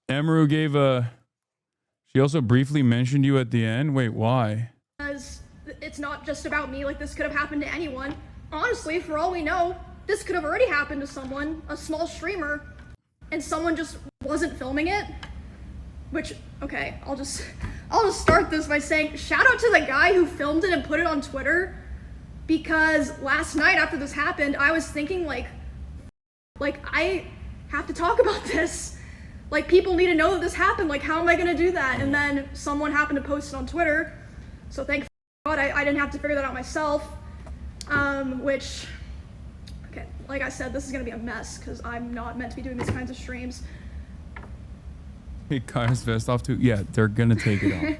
Emiru gave a... She also briefly mentioned you at the end. Wait, why? Because it's not just about me. Like, this could have happened to anyone. Honestly, for all we know, this could have already happened to someone, a small streamer, and someone just wasn't filming it. Which, okay, I'll just start this by saying shout out to the guy who filmed it and put it on Twitter, because last night after this happened, I was thinking like I have to talk about this. Like, people need to know that this happened. Like, how am I gonna do that? And then someone happened to post it on Twitter. So thank God I didn't have to figure that out myself. Which, okay, like I said, this is gonna be a mess because I'm not meant to be doing these kinds of streams. Hey, Kaya's vest off too. Yeah, they're gonna take it off.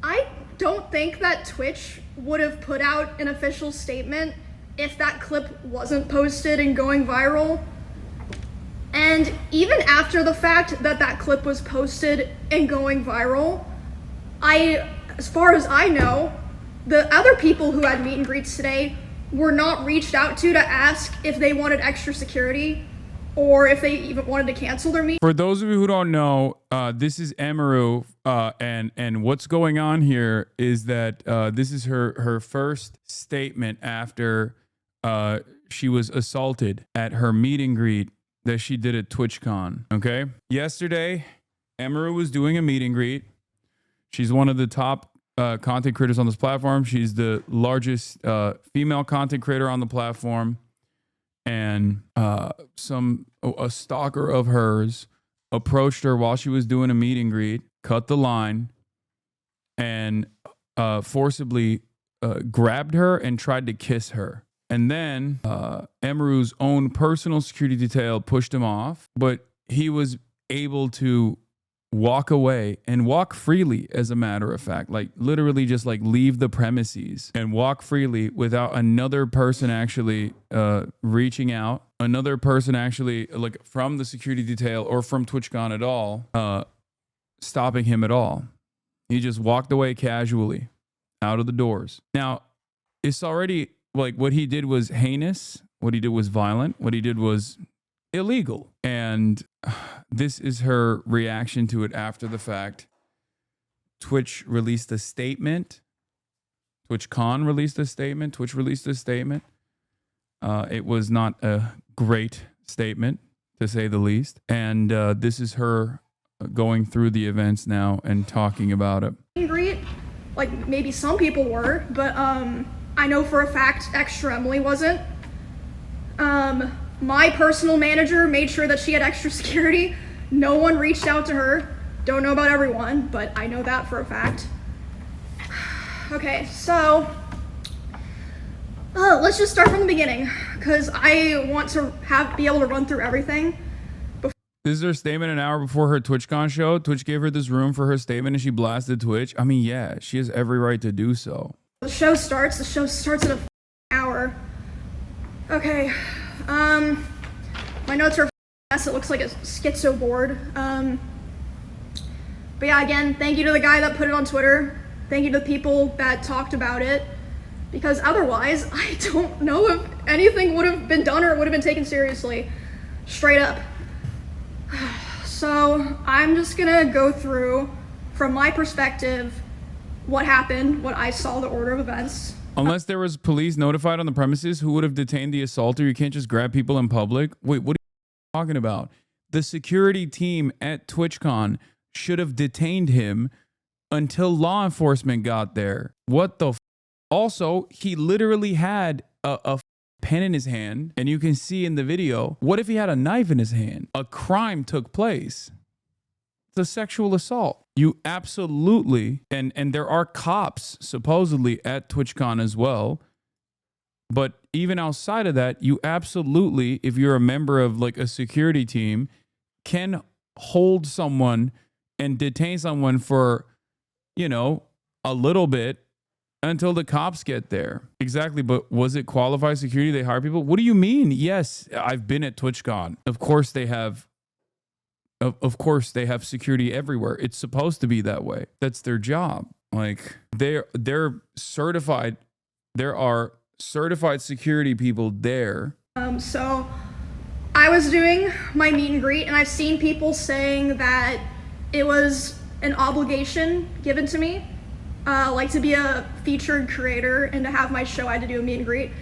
I don't think that Twitch would have put out an official statement if that clip wasn't posted and going viral. And even after the fact that that clip was posted and going viral, as far as I know, the other people who had meet and greets today were not reached out to ask if they wanted extra security or if they even wanted to cancel their meet. For those of you who don't know, this is Emiru, and what's going on here is that this is her first statement after she was assaulted at her meet and greet that she did at TwitchCon. Okay, yesterday Emiru was doing a meet and greet. She's one of the top content creators on this platform. She's the largest female content creator on the platform. And a stalker of hers approached her while she was doing a meet and greet, cut the line, and forcibly grabbed her and tried to kiss her. And then Emiru's own personal security detail pushed him off, but he was able to walk away and walk freely, as a matter of fact, like literally just like leave the premises and walk freely without another person actually reaching out, another person actually like from the security detail or from TwitchCon at all stopping him at all. He just walked away casually out of the doors. Now, it's already like what he did was heinous, what he did was violent, what he did was illegal. And this is her reaction to it after the fact. Twitch released a statement. TwitchCon released a statement. Twitch released a statement. It was not a great statement, to say the least. And this is her going through the events now and talking about it. Great. Like, maybe some people were, but I know for a fact Extra Emily wasn't. My personal manager made sure that she had extra security. No one reached out to her. Don't know about everyone, but I know that for a fact. Okay, so let's just start from the beginning, because I want to be able to run through everything. This is her statement an hour before her TwitchCon show. Twitch gave her this room for her statement and she blasted Twitch. I mean, yeah, she has every right to do so. The show starts at an hour. Okay. My notes are a mess. It looks like a schizo board. But yeah, again, thank you to the guy that put it on Twitter. Thank you to the people that talked about it. Because otherwise, I don't know if anything would have been done or it would have been taken seriously. Straight up. So I'm just gonna go through, from my perspective, what happened, what I saw, the order of events. Unless there was police notified on the premises, who would have detained the assaulter? You can't just grab people in public. Wait, what are you talking about? The security team at TwitchCon should have detained him until law enforcement got there. What the f? Also, he literally had a pen in his hand, and you can see in the video, what if he had a knife in his hand? A crime took place. It's a sexual assault. You absolutely, and there are cops supposedly at TwitchCon as well. But even outside of that, you absolutely, if you're a member of like a security team, can hold someone and detain someone for, you know, a little bit until the cops get there. Exactly. But was it qualified security? They hire people? What do you mean? Yes, I've been at TwitchCon. Of course they have. Of course they have security everywhere. It's supposed to be that way. That's their job. Like they're certified. There are certified security people there. So I was doing my meet and greet, and I've seen people saying that it was an obligation given to me, like to be a featured creator and to have my show, I had to do a meet and greet,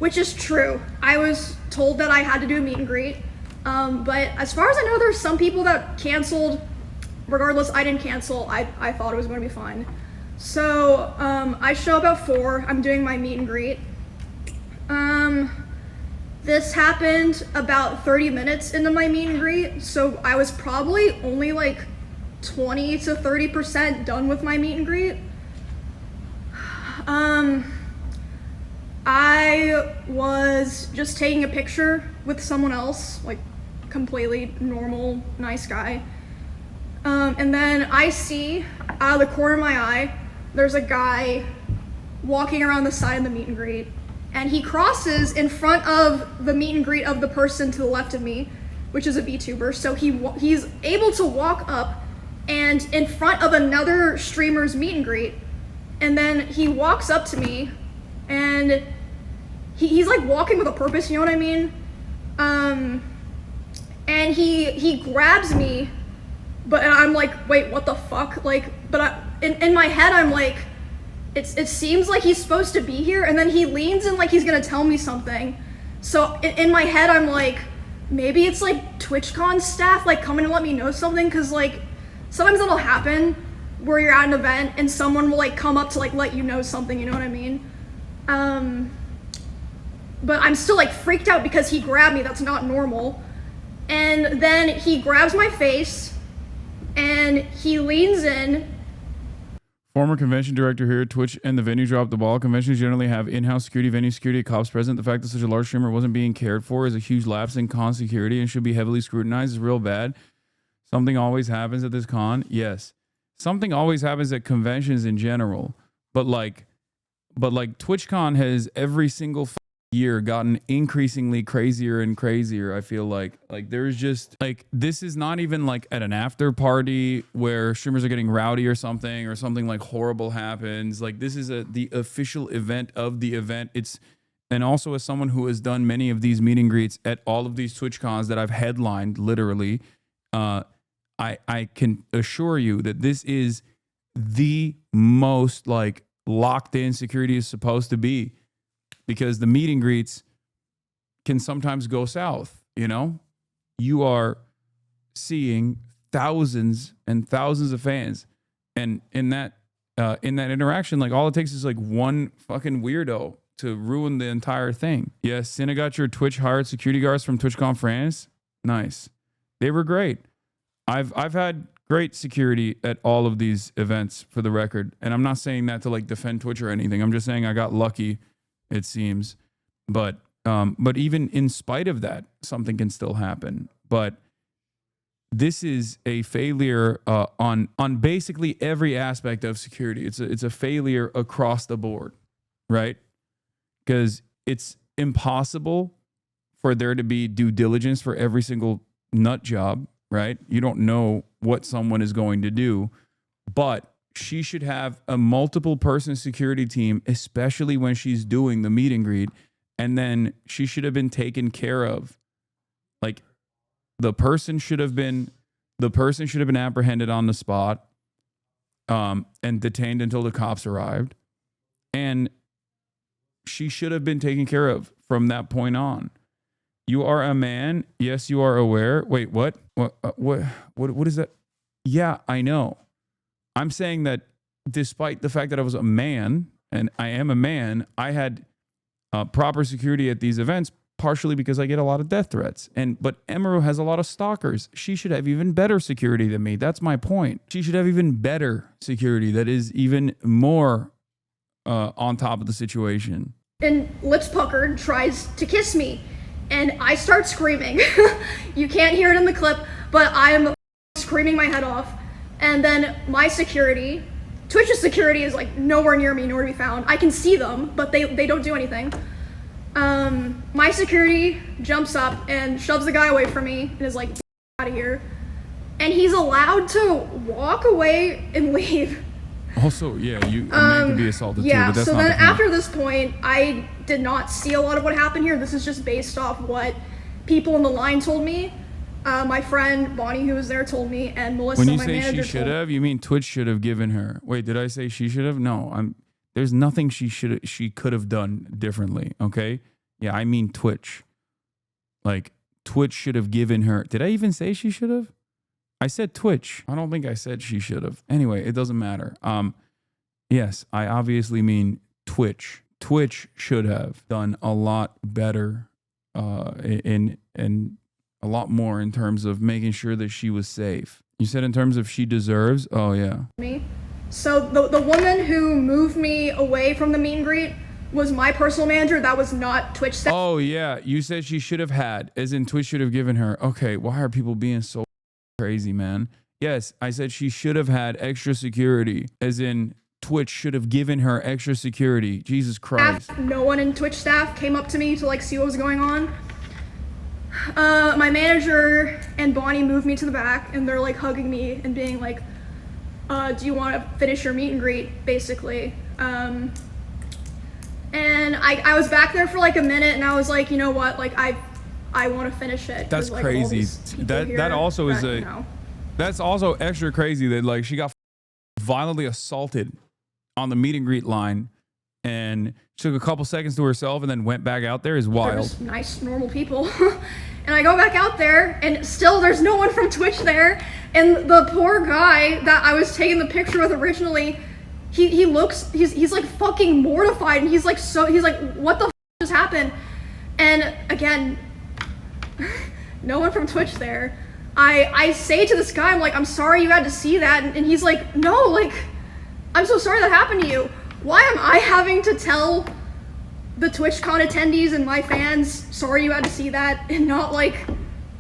which is true. I was told that I had to do a meet and greet, but as far as I know, there's some people that canceled. Regardless, I didn't cancel. I thought it was going to be fine. So I show up at 4. I'm doing my meet and greet. This happened about 30 minutes into my meet and greet, so I was probably only like 20 to 30% done with my meet and greet. I was just taking a picture with someone else, like completely normal, nice guy. And then I see out of the corner of my eye, there's a guy walking around the side of the meet and greet, and he crosses in front of the meet and greet of the person to the left of me, which is a VTuber. So he's able to walk up and in front of another streamer's meet and greet, and then he walks up to me, and he's like walking with a purpose, you know what I mean? And he grabs me, but I'm like, wait, what the fuck? Like, but in my head, I'm like, it seems like he's supposed to be here, and then he leans in like he's gonna tell me something. So in my head, I'm like, maybe it's like TwitchCon staff like coming to let me know something, cause like sometimes it'll happen where you're at an event and someone will like come up to like let you know something, you know what I mean? But I'm still like freaked out because he grabbed me. That's not normal. And then he grabs my face and he leans in. Former convention director here at Twitch, and the venue dropped the ball. Conventions generally have in-house security, venue security, cops present. The fact that such a large streamer wasn't being cared for is a huge lapse in con security and should be heavily scrutinized. It's real bad. Something always happens at this con. Yes. Something always happens at conventions in general. But like TwitchCon has every single year gotten increasingly crazier and crazier. I feel like there's just like, this is not even like at an after party where streamers are getting rowdy or something like horrible happens. Like, this is the official event of the event. And also, as someone who has done many of these meet and greets at all of these TwitchCons that I've headlined, literally, I can assure you that this is the most like locked in security is supposed to be. Because the meet and greets can sometimes go south, you know? You are seeing thousands and thousands of fans. And in that interaction, like all it takes is like one fucking weirdo to ruin the entire thing. Yes, Cinna got your Twitch hired security guards from TwitchCon France. Nice. They were great. I've had great security at all of these events, for the record. And I'm not saying that to like defend Twitch or anything. I'm just saying I got lucky, it seems. But even in spite of that, something can still happen. But this is a failure on basically every aspect of security. It's a failure across the board, right? Because it's impossible for there to be due diligence for every single nut job, right? You don't know what someone is going to do, but she should have a multiple person security team, especially when she's doing the meet and greet. And then she should have been taken care of. Like, the person should have been apprehended on the spot, and detained until the cops arrived. And she should have been taken care of from that point on. You are a man. Yes, you are aware. Wait, what? What is that? Yeah, I know. I'm saying that despite the fact that I was a man, and I am a man, I had proper security at these events, partially because I get a lot of death threats. But Emiru has a lot of stalkers. She should have even better security than me. That's my point. She should have even better security that is even more on top of the situation. And lips puckered, tries to kiss me. And I start screaming. You can't hear it in the clip, but I'm screaming my head off. And then my security, Twitch's security, is like nowhere near me, nowhere to be found. I can see them, but they don't do anything. My security jumps up and shoves the guy away from me and is like, out of here. And he's allowed to walk away and leave. Also, yeah, a man can be assaulted too, but that's so not then the point. After this point, I did not see a lot of what happened here. This is just based off what people in the line told me. My friend Bonnie, who was there, told me, and Melissa, When you my say manager, she should have, you mean Twitch should have given her? Wait, did I say she should have? No, there's nothing she could have done differently. Okay, yeah, I mean Twitch. Like Twitch should have given her. Did I even say she should have? I said Twitch. I don't think I said she should have. Anyway, it doesn't matter. Yes, I obviously mean Twitch. Twitch should have done a lot better, in a lot more in terms of making sure that she was safe. You said in terms of she deserves? Oh, yeah. Me. So the woman who moved me away from the meet and greet was my personal manager. That was not Twitch staff. Oh, yeah. You said she should have had, as in Twitch should have given her. Okay, why are people being so crazy, man? Yes, I said she should have had extra security, as in Twitch should have given her extra security. Jesus Christ. No one in Twitch staff came up to me to like see what was going on. My manager and Bonnie moved me to the back, and they're like hugging me and being like, do you want to finish your meet and greet, basically. And I was back there for like a minute, and I was like, you know what, like I want to finish it. That's like, crazy. That also is you know. That's also extra crazy that like she got violently assaulted on the meet and greet line and took a couple seconds to herself and then went back out there is wild. They're just nice, normal people. And I go back out there, and still there's no one from Twitch there. And the poor guy that I was taking the picture with originally, he's like fucking mortified, and he's like, what the f just happened? And again, no one from Twitch there. I say to this guy, I'm like, I'm sorry you had to see that, and he's like, no, like, I'm so sorry that happened to you. Why am I having to tell the TwitchCon attendees and my fans, sorry you had to see that, and not like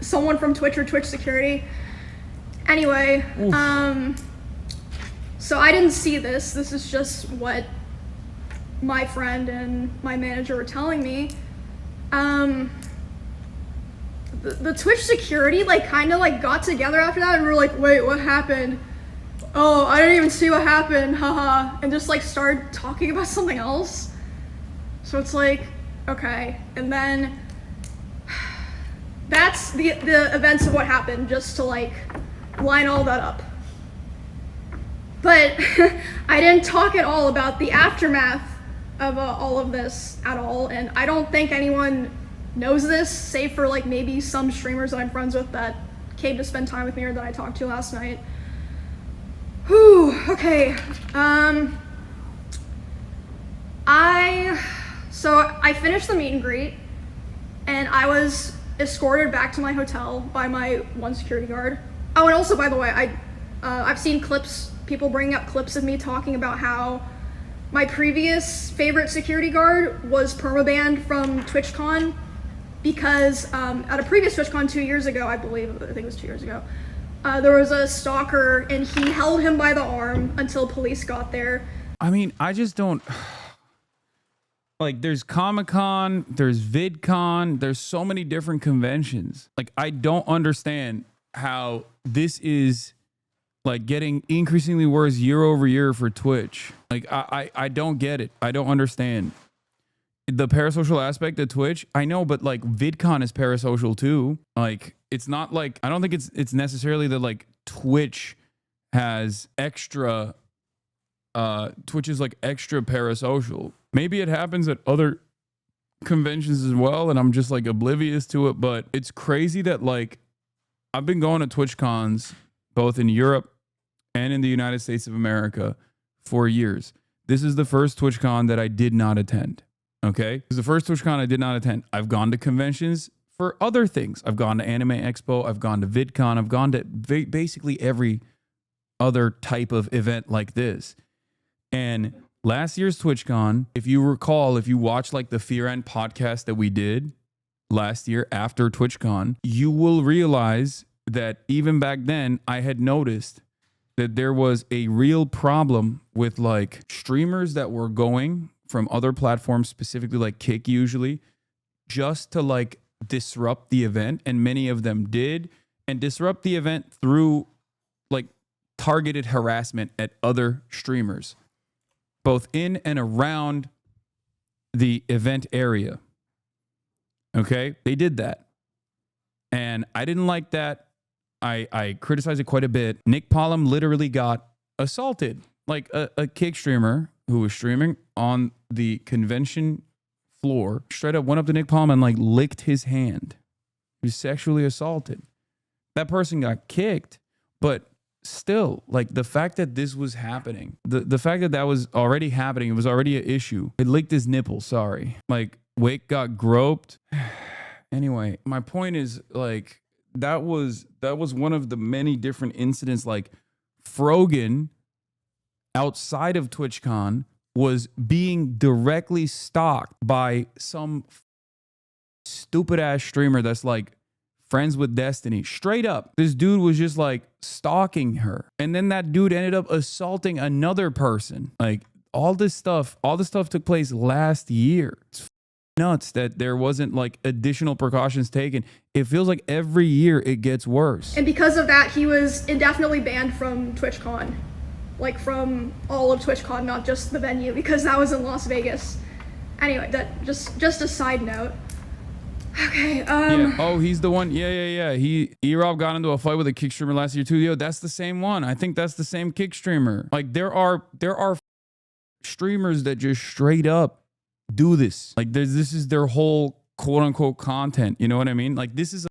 someone from Twitch or Twitch security? Anyway, so I didn't see this. This is just what my friend and my manager were telling me. The Twitch security like kind of like got together after that, and we were like, wait, what happened? Oh, I didn't even see what happened, haha, and just like started talking about something else. So it's like, okay, and then that's the events of what happened, just to like line all that up. But I didn't talk at all about the aftermath of all of this at all, and I don't think anyone knows this, save for like maybe some streamers that I'm friends with that came to spend time with me or that I talked to last night. Whew, okay. So I finished the meet and greet, and I was escorted back to my hotel by my one security guard. Oh, and also, by the way, I've seen clips, people bringing up clips of me talking about how my previous favorite security guard was permabanned from TwitchCon because at a previous TwitchCon 2 years ago, I think it was 2 years ago, there was a stalker, and he held him by the arm until police got there. I mean, I just don't... Like, there's Comic-Con, there's VidCon, there's so many different conventions. Like, I don't understand how this is, like, getting increasingly worse year over year for Twitch. Like, I don't get it. I don't understand. The parasocial aspect of Twitch, I know, but, like, VidCon is parasocial, too. Like, it's not, like... I don't think it's necessarily that, like, Twitch has extra... Twitch is, like, extra parasocial. Maybe it happens at other conventions as well, and I'm just like oblivious to it, but it's crazy that like I've been going to Twitch cons both in Europe and in the United States of America for years. This is the first Twitch con that I did not attend. Okay? This is the first Twitch con I did not attend. I've gone to conventions for other things. I've gone to Anime Expo, I've gone to VidCon, I've gone to basically every other type of event like this. And last year's TwitchCon, if you recall, if you watch like the Fear End podcast that we did last year after TwitchCon, you will realize that even back then I had noticed that there was a real problem with like streamers that were going from other platforms, specifically like Kick usually, just to like disrupt the event. And many of them did, and disrupt the event through like targeted harassment at other streamers, both in and around the event area. Okay? They did that. And I didn't like that. I criticized it quite a bit. Nick Pollum literally got assaulted. Like a kick streamer who was streaming on the convention floor straight up went up to Nick Pollum and like licked his hand. He was sexually assaulted. That person got kicked, but still, like the fact that this was happening, the fact that that was already happening, it was already an issue. It licked his nipple, sorry. Like Wake got groped. Anyway, my point is like that was one of the many different incidents. Like Frogan outside of TwitchCon was being directly stalked by some stupid ass streamer that's like friends with Destiny. Straight up, this dude was just like stalking her, and then that dude ended up assaulting another person. Like all this stuff took place last year. It's nuts that there wasn't like additional precautions taken. It feels like every year it gets worse. And because of that, he was indefinitely banned from TwitchCon. Like from all of TwitchCon, not just the venue, because that was in Las Vegas. Anyway, that just a side note. Okay, Yeah. Oh, he's the one. Yeah. E-Rob got into a fight with a kick streamer last year too. Yo, that's the same one. I think that's the same kick streamer. Like there are streamers that just straight up do this. Like this is their whole quote unquote content. You know what I mean? Like this is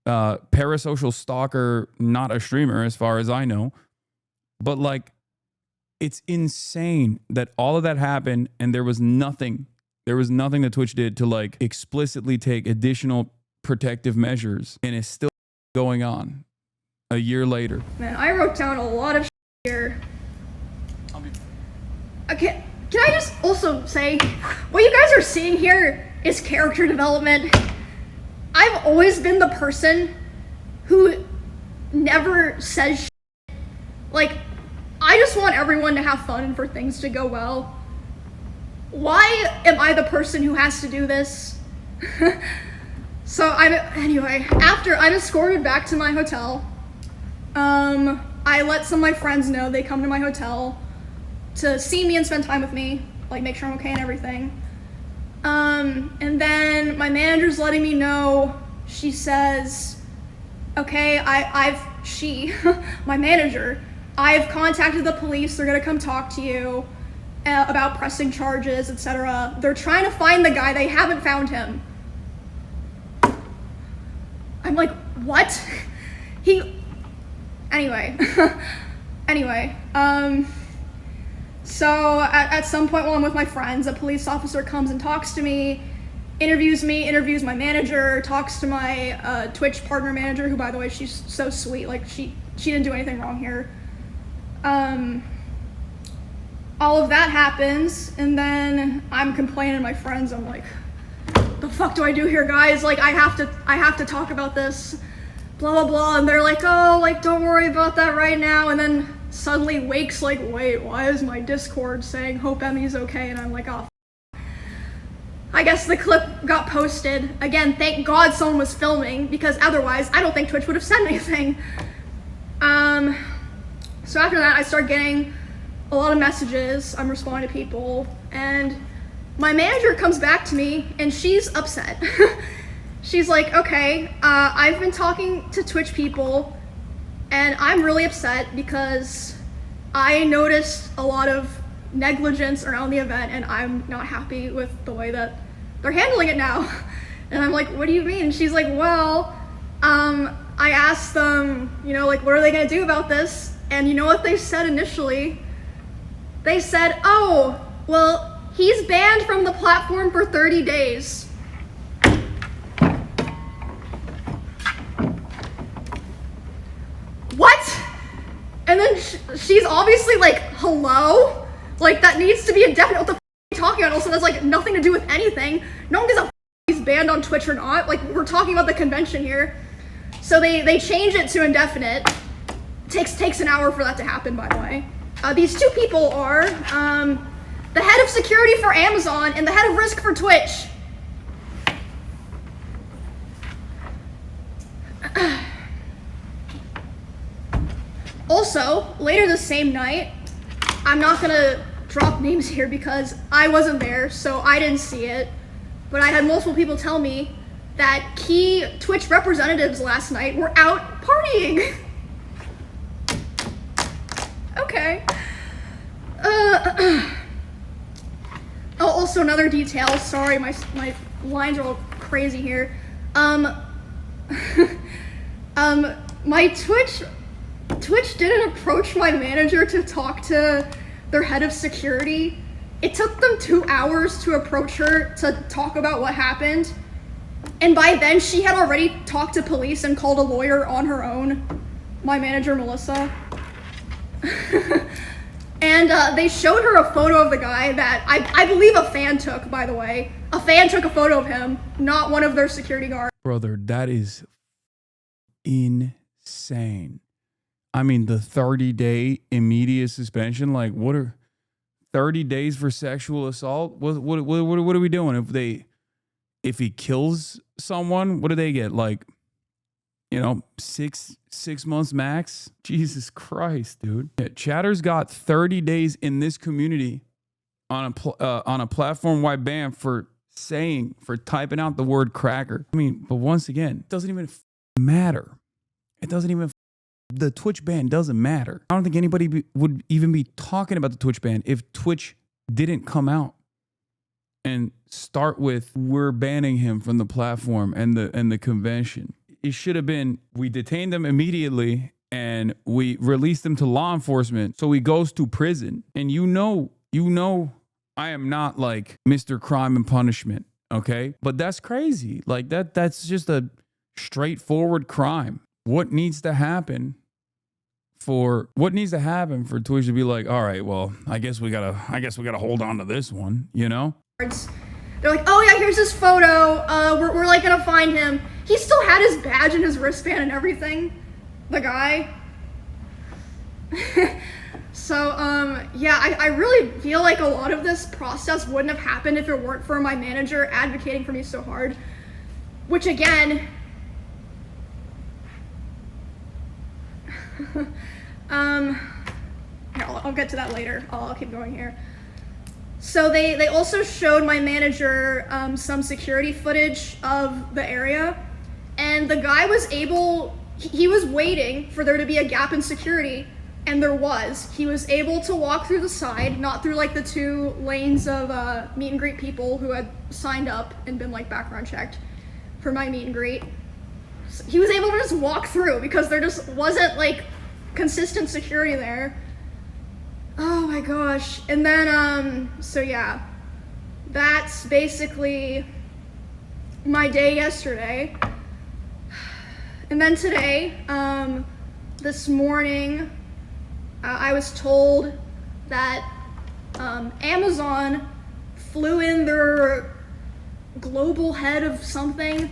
a parasocial stalker, not a streamer as far as I know. But like, it's insane that all of that happened and there was nothing that Twitch did to like explicitly take additional protective measures, and it's still going on a year later. Man, I wrote down a lot of here. Okay, can I just also say, what you guys are seeing here is character development. I've always been the person who never says shit. Like, I just want everyone to have fun and for things to go well. Why am I the person who has to do this? Anyway, after I'm escorted back to my hotel, I let some of my friends know. They come to my hotel to see me and spend time with me, like make sure I'm okay and everything. And then my manager's letting me know. She says, okay, my manager, I've contacted the police. They're gonna come talk to you about pressing charges, etc. They're trying to find the guy. They haven't found him. I'm like, what? Anyway, so at some point while I'm with my friends, a police officer comes and talks to me, interviews my manager, talks to my Twitch partner manager, who, by the way, she's so sweet. Like, she didn't do anything wrong here. All of that happens, and then I'm complaining to my friends. I'm like, the fuck do I do here, guys? Like, I have to talk about this, blah, blah, blah. And they're like, oh, like, don't worry about that right now. And then suddenly Wake's like, wait, why is my Discord saying hope Emmy's okay? And I'm like, oh, I guess the clip got posted. Again, thank God someone was filming, because otherwise I don't think Twitch would have said anything. So after that, I start getting a lot of messages. I'm responding to people, and my manager comes back to me and she's upset. She's like, okay, I've been talking to Twitch people and I'm really upset because I noticed a lot of negligence around the event and I'm not happy with the way that they're handling it now. And I'm like, what do you mean? She's like, well, I asked them, like, what are they gonna do about this? And you know what they said initially? They said, oh, well, he's banned from the platform for 30 days. What? And then she's obviously like, hello? Like, that needs to be indefinite. What the f are you talking about? Also, that's like nothing to do with anything. No one gives a f he's banned on Twitch or not. Like, we're talking about the convention here. So they change it to indefinite. Takes an hour for that to happen, by the way. These two people are the head of security for Amazon and the head of risk for Twitch. Also, later the same night, I'm not gonna drop names here because I wasn't there, so I didn't see it, but I had multiple people tell me that key Twitch representatives last night were out partying. Okay. Also another detail, sorry, my lines are all crazy here. My Twitch didn't approach my manager to talk to their head of security. It took them 2 hours to approach her to talk about what happened. And by then she had already talked to police and called a lawyer on her own, my manager, Melissa. And they showed her a photo of the guy that I believe a fan took, by the way. A fan took a photo of him, not one of their security guards. Brother, that is insane. I mean, the 30-day immediate suspension, like what are 30 days for sexual assault? What are we doing? If he kills someone, what do they get? Like, you know, six months max? Jesus Christ, dude. Yeah, Chatter's got 30 days in this community on a platform-wide ban for typing out the word cracker. I mean, but once again, it doesn't even matter. It doesn't even, the Twitch ban doesn't matter. I don't think anybody would even be talking about the Twitch ban if Twitch didn't come out and start with, we're banning him from the platform and the convention. It should have been, we detained him immediately and we released him to law enforcement so he goes to prison. And you know, I am not like Mr. Crime and Punishment, okay? But that's crazy. Like that's just a straightforward crime. What needs to happen for Twitch to be like, all right, well, I guess we gotta hold on to this one, you know? They're like, oh yeah, here's his photo. We're like gonna find him. He still had his badge and his wristband and everything. The guy. So, yeah, I really feel like a lot of this process wouldn't have happened if it weren't for my manager advocating for me so hard. Which again, here, I'll get to that later. I'll keep going here. So they also showed my manager some security footage of the area, and the guy was he was waiting for there to be a gap in security, and there was. He was able to walk through the side, not through like the 2 lanes of meet and greet people who had signed up and been like background checked for my meet and greet. So he was able to just walk through because there just wasn't like consistent security there. Oh my gosh. And then, so yeah, that's basically my day yesterday. And then today, this morning, I was told that Amazon flew in their global head of something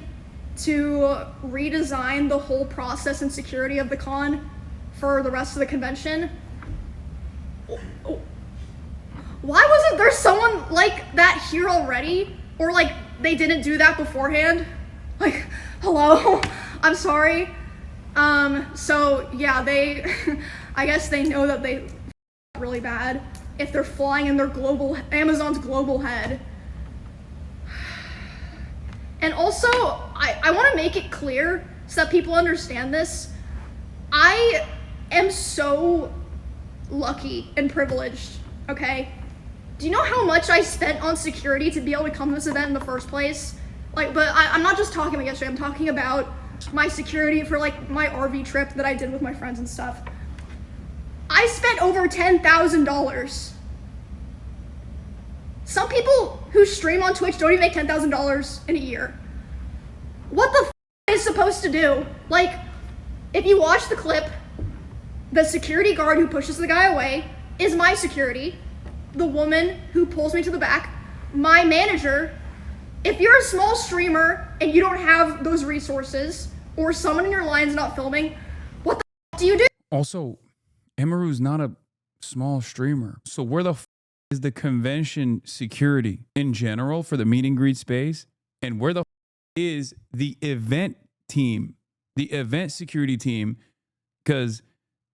to redesign the whole process and security of the con for the rest of the convention. Why wasn't there someone like that here already? Or like they didn't do that beforehand? Like, hello, I'm sorry. So yeah, I guess they know that they really bad if they're flying in their Amazon's global head. And also, I want to make it clear so that people understand this. I am so lucky and privileged, okay? Do you know how much I spent on security to be able to come to this event in the first place? Like, but I'm not just talking about yesterday, I'm talking about my security for like my RV trip that I did with my friends and stuff. I spent over $10,000. Some people who stream on Twitch don't even make $10,000 in a year. What the f is supposed to do? Like, if you watch the clip, the security guard who pushes the guy away is my security. The woman who pulls me to the back, my manager. If you're a small streamer and you don't have those resources, or someone in your line's not filming, what the f do you do? Also, Emiru's not a small streamer. So where the f is the convention security in general for the meet and greet space? And where the f is the event team, the event security team? Because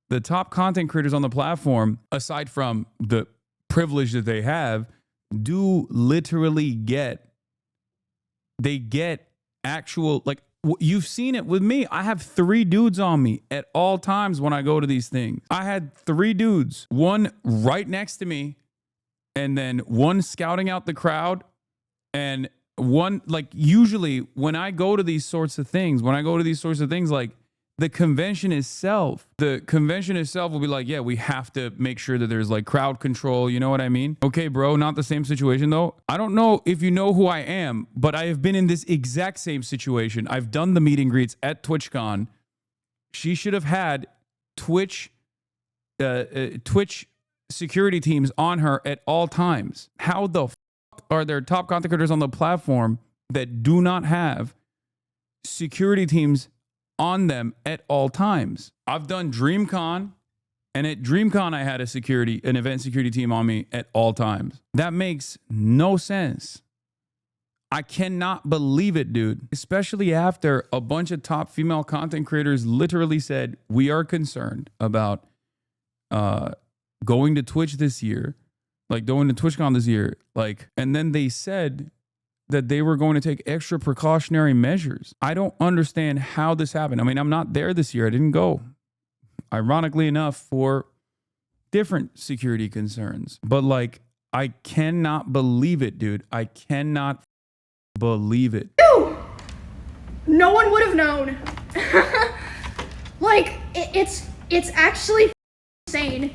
the top content creators on the platform, aside from the privilege that they have, do literally get actual, like, you've seen it with me. I have 3 dudes on me at all times when I go to these things. I had 3 dudes, one right next to me, and then one scouting out the crowd, and one, like, usually when I go to these sorts of things, like, the convention itself will be like, yeah, we have to make sure that there's like crowd control. You know what I mean? Okay, bro, not the same situation though. I don't know if you know who I am, but I have been in this exact same situation. I've done the meet and greets at TwitchCon. She should have had Twitch security teams on her at all times. How the fuck are there top content creators on the platform that do not have security teams on them at all times? I've done DreamCon, and at DreamCon I had an event security team on me at all times. That makes no sense. I cannot believe it, dude. Especially after a bunch of top female content creators literally said, we are concerned about going to Twitch this year, like going to TwitchCon this year, like, and then they said that they were going to take extra precautionary measures. I don't understand how this happened. I mean, I'm not there this year. I didn't go, ironically enough, for different security concerns. But like, I cannot believe it, dude. I cannot believe it. Ew! No one would have known. Like, it's actually insane.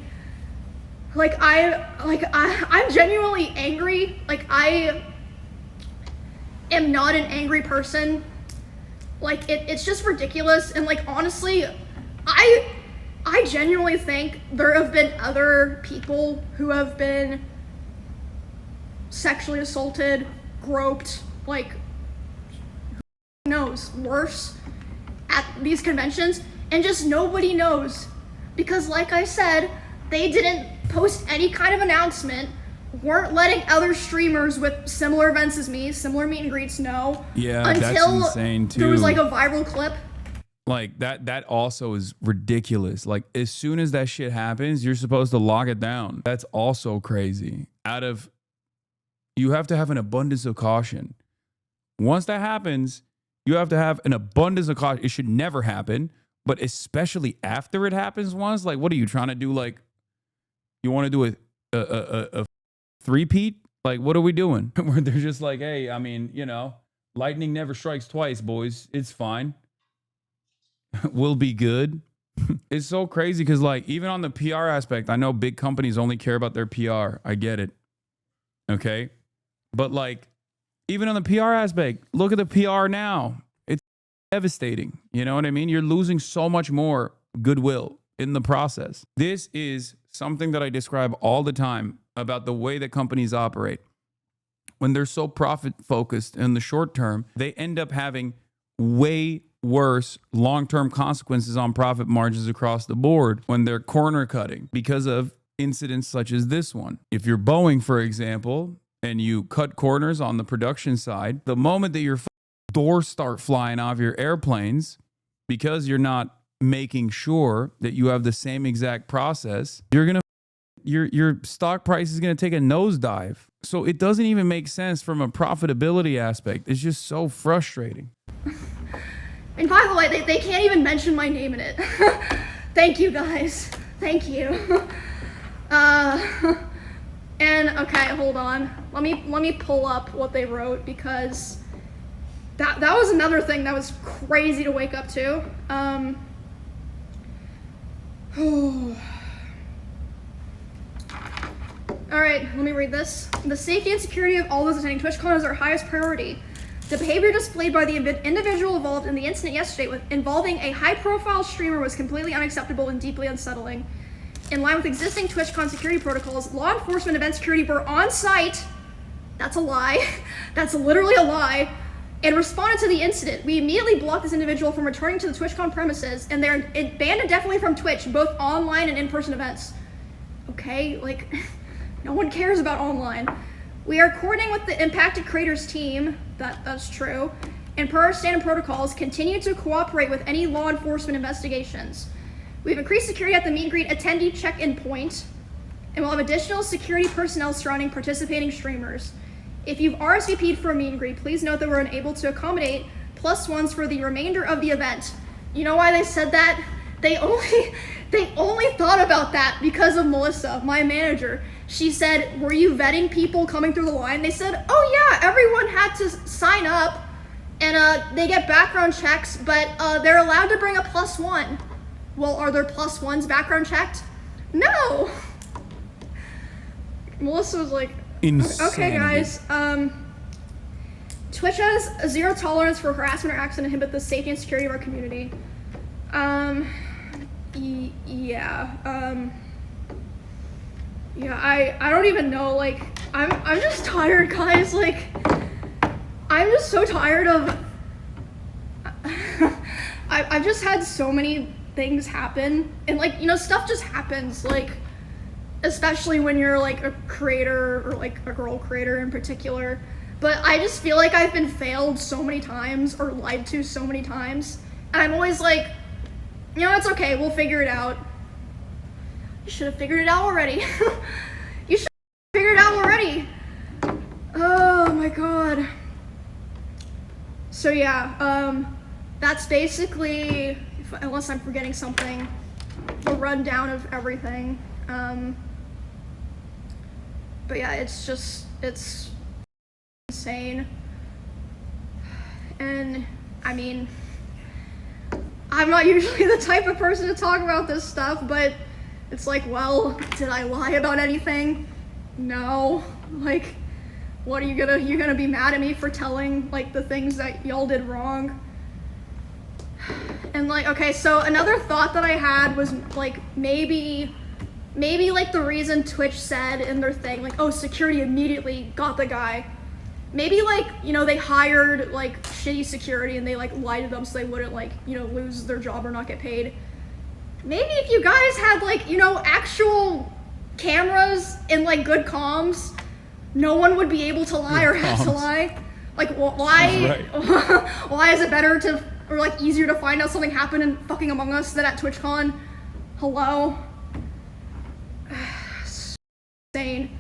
Like, I'm genuinely angry. Like, I am not an angry person. Like, it's just ridiculous. And like, honestly, I genuinely think there have been other people who have been sexually assaulted, groped, like, who knows, worse, at these conventions, and just nobody knows. Because like I said, they didn't post any kind of announcement, weren't letting other streamers with similar events as me, similar meet and greets know. Yeah, until that's insane too. There was like a viral clip. Like that also is ridiculous. Like, as soon as that shit happens, you're supposed to lock it down. That's also crazy. You have to have an abundance of caution. Once that happens, you have to have an abundance of caution. It should never happen, but especially after it happens once, like, what are you trying to do? Like, you want to do a three-peat? Like, what are we doing? Where they're just like, hey, I mean, you know, lightning never strikes twice, boys. It's fine. We'll be good. It's so crazy because, like, even on the PR aspect, I know big companies only care about their PR. I get it. Okay? But, like, even on the PR aspect, look at the PR now. It's devastating. You know what I mean? You're losing so much more goodwill in the process. This is something that I describe all the time about the way that companies operate. When they're so profit focused in the short term, they end up having way worse long-term consequences on profit margins across the board when they're corner cutting because of incidents such as this one. If you're Boeing, for example, and you cut corners on the production side, the moment that your doors start flying off your airplanes because you're not making sure that you have the same exact process, you're gonna your stock price is gonna take a nosedive. So it doesn't even make sense from a profitability aspect. It's just so frustrating. And by the way, they can't even mention my name in it. Thank you, guys. Thank you. And okay, hold on. Let me pull up what they wrote, because that was another thing that was crazy to wake up to. All right, let me read this. The safety and security of all those attending TwitchCon is our highest priority. The behavior displayed by the individual involved in the incident yesterday involving a high-profile streamer was completely unacceptable and deeply unsettling. In line with existing TwitchCon security protocols, law enforcement event security were on site. That's a lie. That's literally a lie. And responded to the incident. We immediately blocked this individual from returning to the TwitchCon premises, and they're banned indefinitely from Twitch, both online and in-person events. Okay, like, no one cares about online. We are coordinating with the impacted creators team, that's true, and per our standard protocols, continue to cooperate with any law enforcement investigations. We've increased security at the meet and greet attendee check-in point, and we'll have additional security personnel surrounding participating streamers. If you've RSVP'd for a meet and greet, please note that we're unable to accommodate +1s for the remainder of the event. You know why they said that? They only thought about that because of Melissa, my manager. She said, were you vetting people coming through the line? They said, oh yeah, everyone had to sign up and they get background checks, but they're allowed to bring a +1. Well, are there +1s background checked? No. Melissa was like, Insanity. okay guys, Twitch has a zero tolerance for harassment or acts that inhibit the safety and security of our community. I don't even know, like, I'm just tired, guys, like, I'm just so tired of, I've just had so many things happen, and, like, you know, stuff just happens, like, especially when you're, like, a creator, or, like, a girl creator in particular, but I just feel like I've been failed so many times, or lied to so many times, and I'm always like, you know, it's okay, we'll figure it out. You should have figured it out already. You should have figured it out already. Oh my god. So yeah, that's basically, unless I'm forgetting something, a rundown of everything. But yeah, it's insane. And I mean, I'm not usually the type of person to talk about this stuff, but it's like, well, did I lie about anything? No. Like, what are you're gonna be mad at me for telling, like, the things that y'all did wrong? And, like, okay, so another thought that I had was, like, maybe, like, the reason Twitch said in their thing, like, oh, security immediately got the guy. Maybe, like, you know, they hired, like, shitty security and they, like, lied to them so they wouldn't, like, you know, lose their job or not get paid. Maybe if you guys had, like, you know, actual cameras and, like, good comms, no one would be able to lie or have to lie. Like, why? Right. Why is it better to, or, like, easier to find out something happened in fucking Among Us than at TwitchCon? Hello? Insane.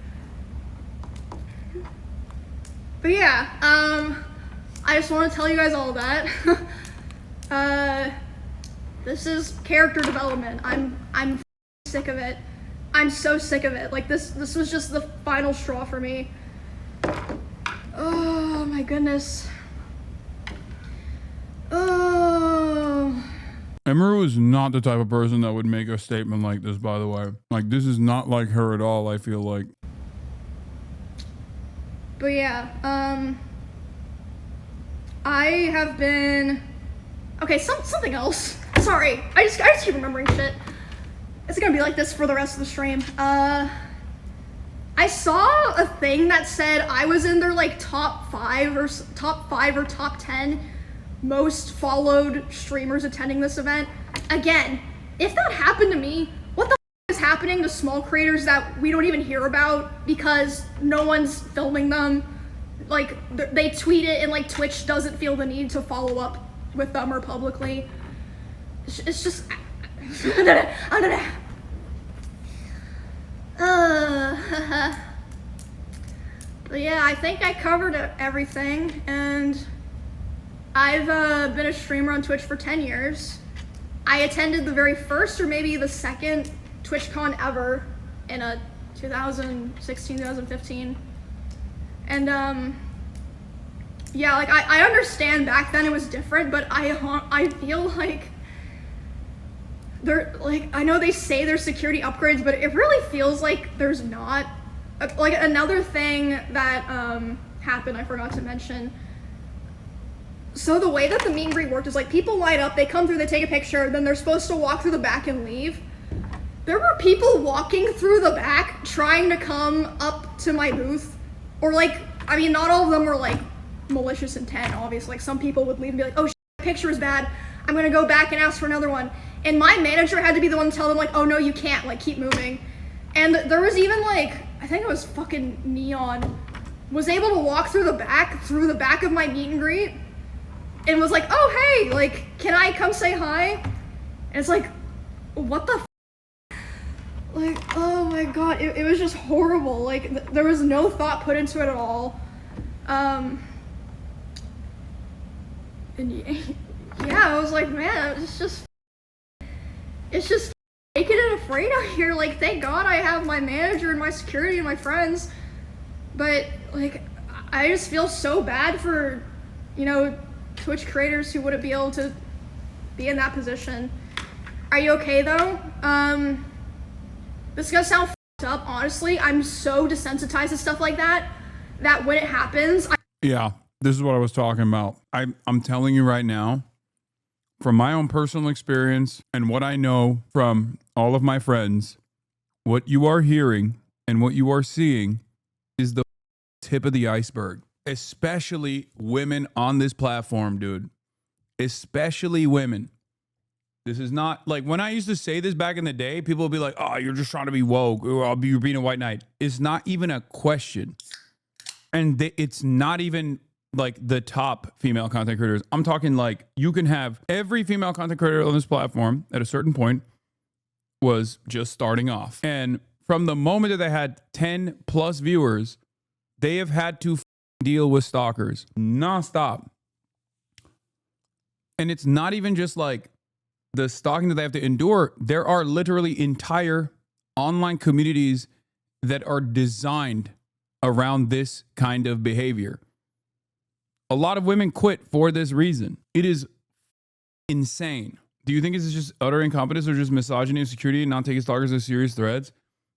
But yeah, I just want to tell you guys all that. This is character development. I'm sick of it. I'm so sick of it. Like, this was just the final straw for me. Oh my goodness. Oh. Emiru is not the type of person that would make a statement like this, by the way. Like, this is not like her at all, I feel like. But yeah, I have been, okay, something else. Sorry, I just keep remembering shit. It's gonna be like this for the rest of the stream. I saw a thing that said I was in their, like, top 5 or top 10 most followed streamers attending this event. Again, if that happened to me, what the is happening to small creators that we don't even hear about because no one's filming them? Like, they tweet it and, like, Twitch doesn't feel the need to follow up with them or publicly. It's just, but yeah, I think I covered everything, and I've been a streamer on Twitch for 10 years. I attended the very first or maybe the second TwitchCon ever in 2016, 2015. And yeah, like, I understand back then it was different, but I feel like they're, like, I know they say there's security upgrades, but it really feels like there's not. Like, another thing that happened, I forgot to mention. So the way that the meet and greet worked is, like, people line up, they come through, they take a picture, then they're supposed to walk through the back and leave. There were people walking through the back trying to come up to my booth. Or, like, I mean, not all of them were, like, malicious intent, obviously. Like, some people would leave and be like, oh, shit, the picture is bad. I'm gonna go back and ask for another one. And my manager had to be the one to tell them, like, oh, no, you can't, like, keep moving. And there was even, like, I think it was fucking Neon, was able to walk through the back of my meet and greet, and was like, oh, hey, like, can I come say hi? And it's like, what the f? Like, oh my god, it was just horrible. Like, there was no thought put into it at all. And yeah, I was like, man, it's just naked and afraid out here. Like, thank God I have my manager and my security and my friends. But, like, I just feel so bad for, you know, Twitch creators who wouldn't be able to be in that position. Are you okay, though? This is gonna sound f***ed up, honestly. I'm so desensitized to stuff like that, that when it happens, Yeah, this is what I was talking about. I'm telling you right now, from my own personal experience and what I know from all of my friends, what you are hearing and what you are seeing is the tip of the iceberg. Especially women on this platform, dude. Especially women. This is not like when I used to say this back in the day, people would be like, oh, you're just trying to be woke, or you're being a white knight. It's not even a question. And it's not even like the top female content creators. I'm talking like you can have every female content creator on this platform at a certain point was just starting off. And from the moment that they had 10 plus viewers, they have had to deal with stalkers nonstop. And it's not even just like the stalking that they have to endure. There are literally entire online communities that are designed around this kind of behavior. A lot of women quit for this reason. It is insane. Do you think it's just utter incompetence or just misogyny and insecurity and not taking stalkers as serious threats?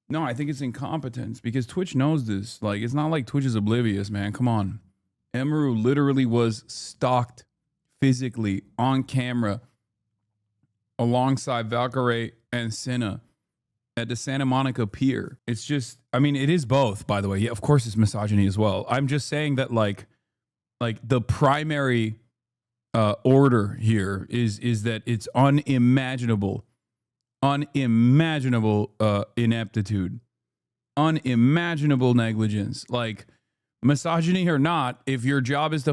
No, I think it's incompetence because Twitch knows this. Like, it's not like Twitch is oblivious, man. Come on. Emiru literally was stalked physically on camera alongside Valkyrie and Senna at the Santa Monica Pier. It's just, I mean, it is both, by the way. Yeah, of course it's misogyny as well. I'm just saying that like the primary order here is that it's unimaginable ineptitude, unimaginable negligence. Like, misogyny or not, if your job is to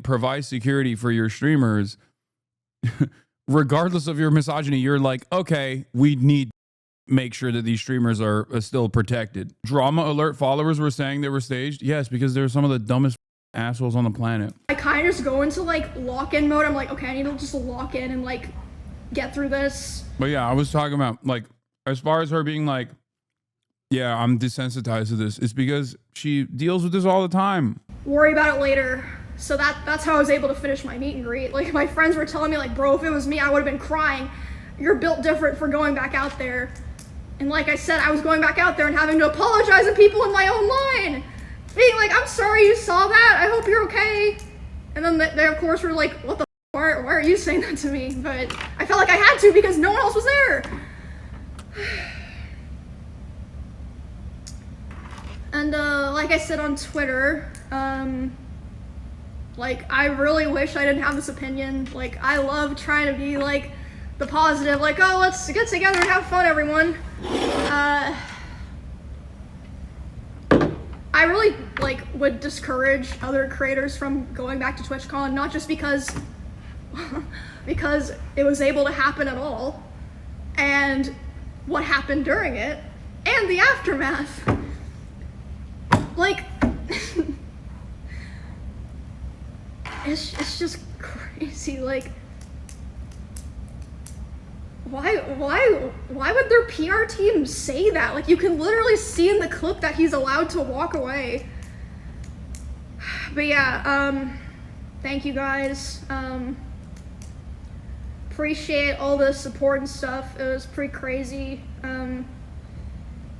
provide security for your streamers, regardless of your misogyny, you're like, okay, we need to make sure that these streamers are still protected. Drama alert followers were saying they were staged. Yes, because they're some of the dumbest assholes on the planet. I kind of just go into like lock-in mode. I'm like, okay, I need to just lock in and like get through this. But yeah, I was talking about like, as far as her being like, yeah, I'm desensitized to this, it's because she deals with this all the time. Worry about it later. So that's how I was able to finish my meet and greet. Like, my friends were telling me like, bro, if it was me, I would have been crying. You're built different for going back out there. And like I said, I was going back out there and having to apologize to people in my own line. Being like, I'm sorry you saw that. I hope you're okay. And then they of course were like, what the f***? Why are you saying that to me? But I felt like I had to because no one else was there. And like I said on Twitter, like, I really wish I didn't have this opinion. Like, I love trying to be like the positive, like, oh, let's get together and have fun, everyone. I really like would discourage other creators from going back to TwitchCon, not just because it was able to happen at all, and what happened during it, and the aftermath. Like, it's just crazy. Like, why would their PR team say that? Like, you can literally see in the clip that he's allowed to walk away. But yeah, thank you guys. Appreciate all the support and stuff. It was pretty crazy,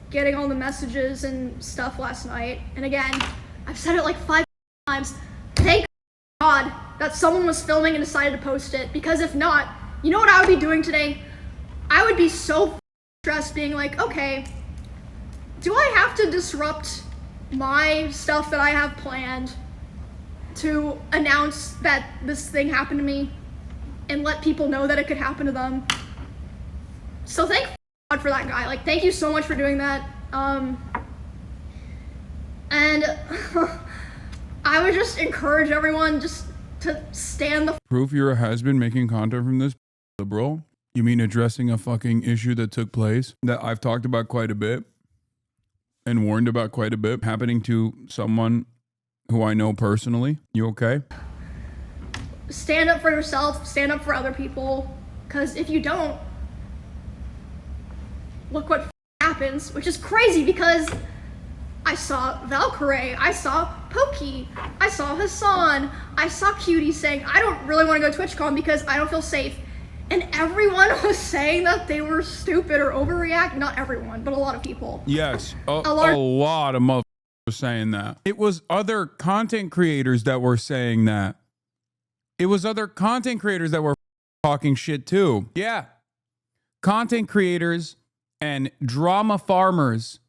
getting all the messages and stuff last night. And again, I've said it like 5 times. Thank God that someone was filming and decided to post it, because if not, you know what I would be doing today? I would be so stressed being like, okay, do I have to disrupt my stuff that I have planned to announce that this thing happened to me and let people know that it could happen to them? So thank God for that guy. Like, thank you so much for doing that. And I would just encourage everyone just to stand the proof you're a has-been making content from this, liberal. You mean addressing a fucking issue that took place that I've talked about quite a bit and warned about quite a bit, happening to someone who I know personally? You okay? stand up for yourself, stand up for other people, because if you don't, look what happens, which is crazy because I saw Valkyrie, I saw Pokey, I saw Hassan, I saw Cutie saying, I don't really want to go to TwitchCon because I don't feel safe. And everyone was saying that they were stupid or overreact. Not everyone, but a lot of people. Yes, a lot of motherfuckers were saying that. It was other content creators that were saying that. It was other content creators that were talking shit too. Yeah. Content creators and drama farmers,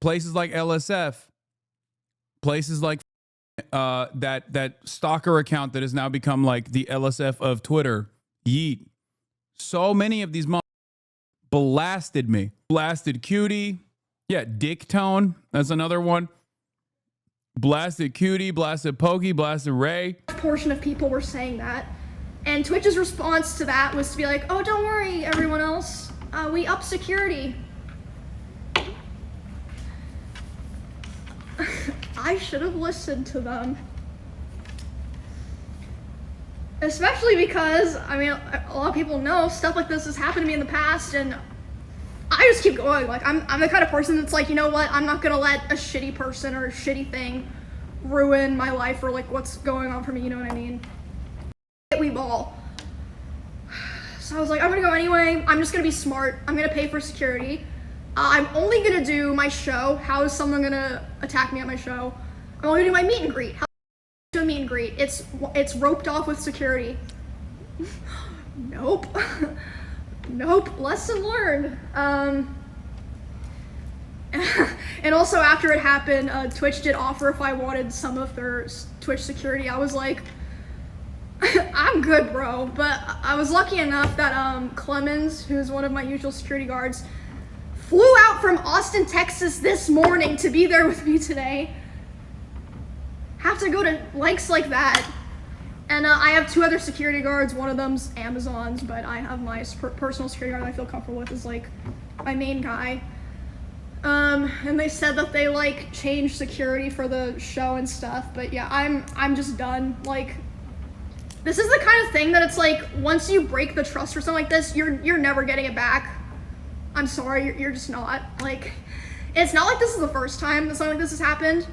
places like LSF, places like that stalker account that has now become like the LSF of Twitter, Yeet. So many of these blasted me. Blasted Cutie. Yeah, Dick Tone. That's another one. Blasted Cutie, blasted Pokey, blasted Ray. A portion of people were saying that. And Twitch's response to that was to be like, oh, don't worry, everyone else. We up security. I should have listened to them. Especially because, I mean, a lot of people know stuff like this has happened to me in the past, and I just keep going. Like, I'm the kind of person that's like, you know what, I'm not gonna let a shitty person or a shitty thing ruin my life or like what's going on for me, you know what I mean? We ball. So I was like, I'm gonna go anyway. I'm just gonna be smart. I'm gonna pay for security. I'm only gonna do my show. How is someone gonna attack me at my show? I'm only gonna do my meet and greet. How do a meet and greet? It's roped off with security. Nope. Nope. Lesson learned. And also after it happened, Twitch did offer if I wanted some of their Twitch security. I was like, I'm good, bro. But I was lucky enough that Clemens, who's one of my usual security guards, flew out from Austin, Texas this morning to be there with me today. Have to go to lengths like that. And I have two other security guards. One of them's Amazon's, but I have my personal security guard that I feel comfortable with is like my main guy. And they said that they like changed security for the show and stuff. But yeah, I'm just done. Like, this is the kind of thing that it's like, once you break the trust for something like this, you're never getting it back. I'm sorry, you're just not. Like, it's not like this is the first time that something like this has happened.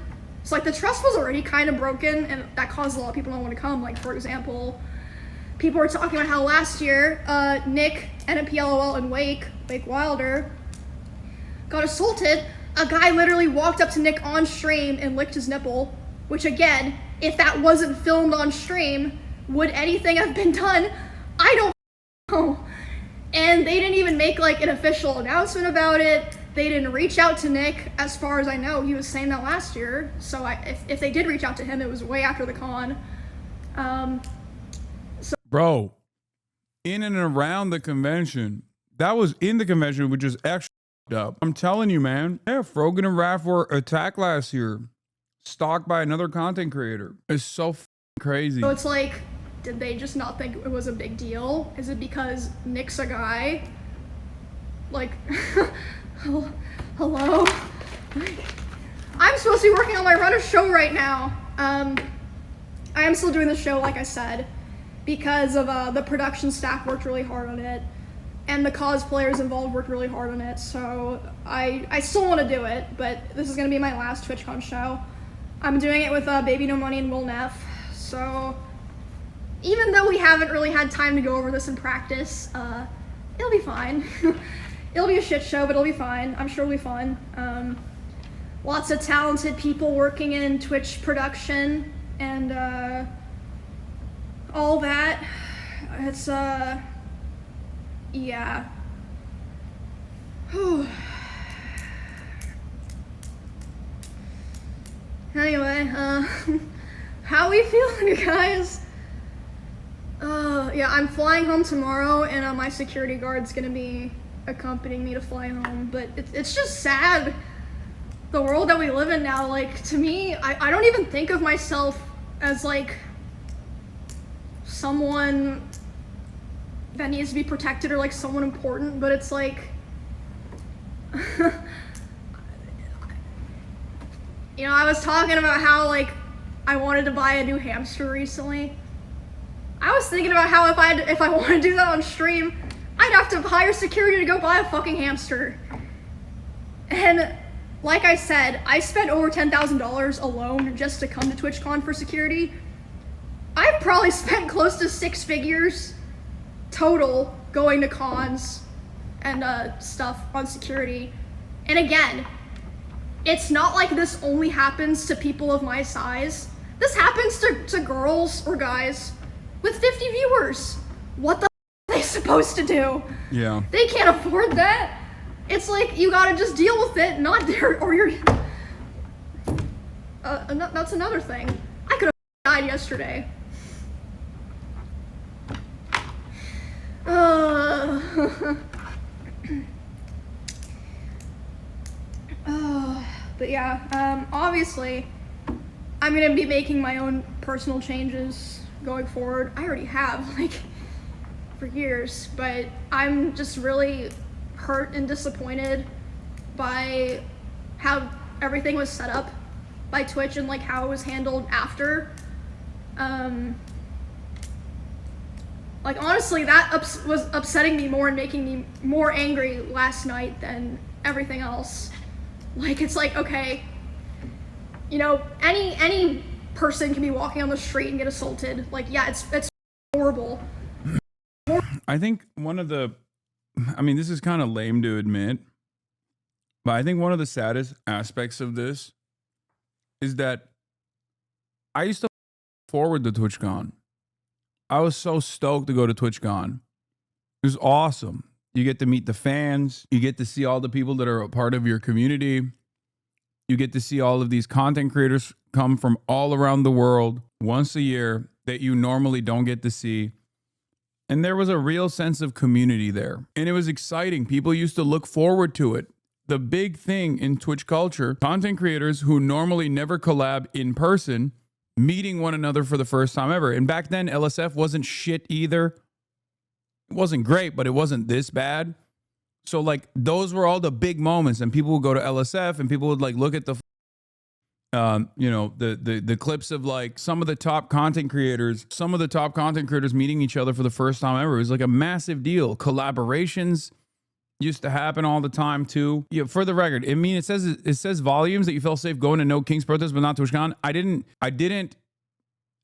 So like the trust was already kind of broken, and that caused a lot of people not want to come. Like, for example, people were talking about how last year, Nick, NMPLOL, and Wake Wilder, got assaulted. A guy literally walked up to Nick on stream and licked his nipple, which again, if that wasn't filmed on stream, would anything have been done? I don't know. And they didn't even make like an official announcement about it. They didn't reach out to Nick, as far as I know. He was saying that last year. So if they did reach out to him, it was way after the con. Bro, in and around the convention, that was in the convention, which is actually up. I'm telling you, man. Yeah, Frogan and Raph were attacked last year, stalked by another content creator. It's so crazy. So it's like, did they just not think it was a big deal? Is it because Nick's a guy? Like, hello? I'm supposed to be working on my runner show right now. I am still doing the show, like I said, because of the production staff worked really hard on it, and the cosplayers involved worked really hard on it, so I still want to do it, but this is going to be my last TwitchCon show. I'm doing it with Baby No Money and Will Neff, so even though we haven't really had time to go over this in practice, it'll be fine. It'll be a shit show, but it'll be fine. I'm sure it'll be fun. Lots of talented people working in Twitch production and all that. It's, yeah. Whew. Anyway, how we feeling, you guys? Yeah, I'm flying home tomorrow, and my security guard's gonna be accompanying me to fly home, but it's just sad, the world that we live in now. Like, to me, I don't even think of myself as, like, someone that needs to be protected or, like, someone important, but it's like, you know, I was talking about how, like, I wanted to buy a new hamster recently, I was thinking about how if I want to do that on stream, I'd have to hire security to go buy a fucking hamster. And like I said, I spent over $10,000 alone just to come to TwitchCon for security. I've probably spent close to 6 figures total going to cons and stuff on security. And again, it's not like this only happens to people of my size. This happens to girls or guys with 50 viewers. What the f are they supposed to do? Yeah. They can't afford that. It's like, you gotta just deal with it, not there, or you're... that's another thing. I could have died yesterday. But yeah, obviously, I'm gonna be making my own personal changes going forward. I already have, like, for years, but I'm just really hurt and disappointed by how everything was set up by Twitch and like how it was handled after. Like honestly, that was upsetting me more and making me more angry last night than everything else. Like, it's like, okay, you know, any person can be walking on the street and get assaulted. Like, yeah, it's horrible. I think one of the, I mean, this is kind of lame to admit, but I think one of the saddest aspects of this is that I used to forward to TwitchCon. I was so stoked to go to TwitchCon. It was awesome. You get to meet the fans. You get to see all the people that are a part of your community. You get to see all of these content creators come from all around the world once a year that you normally don't get to see. And there was a real sense of community there. And it was exciting. People used to look forward to it. The big thing in Twitch culture, content creators who normally never collab in person, meeting one another for the first time ever. And back then, LSF wasn't shit either. It wasn't great, but it wasn't this bad. So like those were all the big moments, and people would go to LSF and people would like look at the, you know, the clips of like some of the top content creators, meeting each other for the first time ever. It was like a massive deal. Collaborations used to happen all the time too. Yeah, for the record, I mean, it says volumes that you felt safe going to No King's protest, but not TwitchCon. I didn't